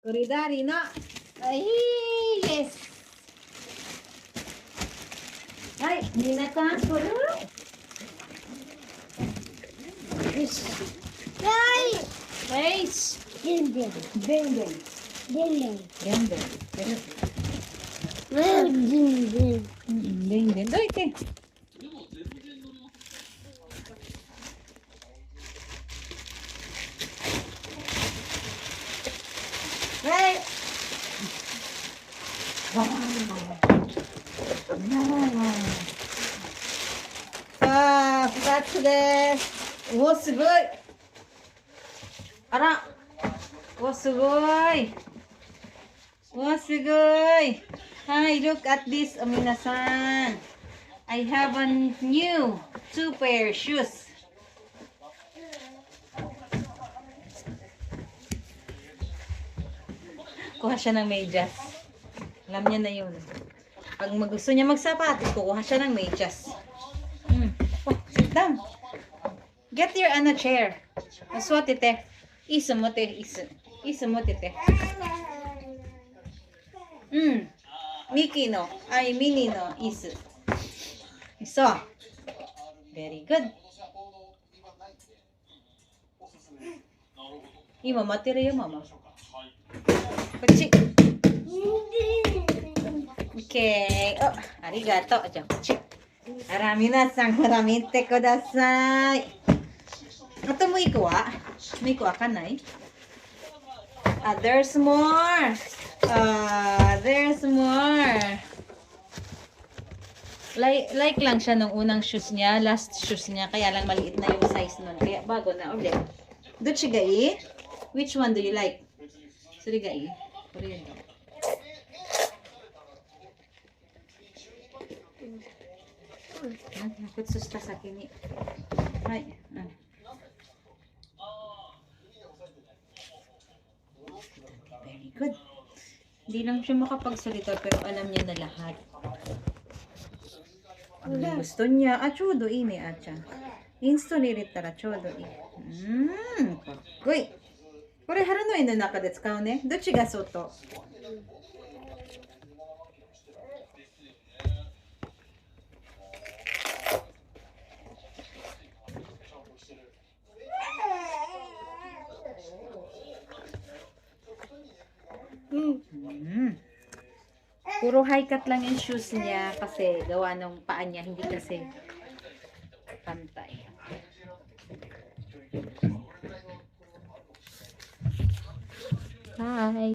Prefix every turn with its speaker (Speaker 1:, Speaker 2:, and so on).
Speaker 1: Koridari na. Ay, yes. Ay, minasan ko na.
Speaker 2: Ay!
Speaker 1: Guys.
Speaker 2: Dindin.
Speaker 1: Dindin.
Speaker 2: Dindin.
Speaker 1: Dindin.
Speaker 2: Dindin.
Speaker 1: Dindin. Doy, te. Right. Ah, 2つです。お、すごい。あら。お、すごい。お、すごい。Hi, look at this, minasan. I have a new 2 pair shoes. Kuha siya ng medyas. Alam niya na yun. Pag gusto niya magsapatos, kukuha siya ng medyas. Oh, sit down. Get your chair. Aswati te. Isa mo te. Isa mo te te. Miki no. Ay, Mini no. Isu. Iso. Very good. Ima, matira yung mama. Kuchi. Okay. Oh, arigato. Aja, kuchi. Minasan, mite kudasai. Ato mo ikuha? May ikuha ka na eh. There's more. There's more. Like lang siya nung unang shoes niya, last shoes niya, kaya lang maliit na yung size nun. Kaya bago na ulit. Dochigai? Which one do you like? Surigai? Korean daw. Nakutsus ta sa kini. Ay. Very good. Hindi lang siya makapagsalita pero alam niya na lahat. Gusto niya. Chodo ini, acha. Insto nirittara chodo i. Kakkoi. Kore hara no inu naka de tsukau ne. Dochi ga soto? Puro high cut lang yung shoes niya kasi gawa ng paa niya, hindi kasi pantay. Hi!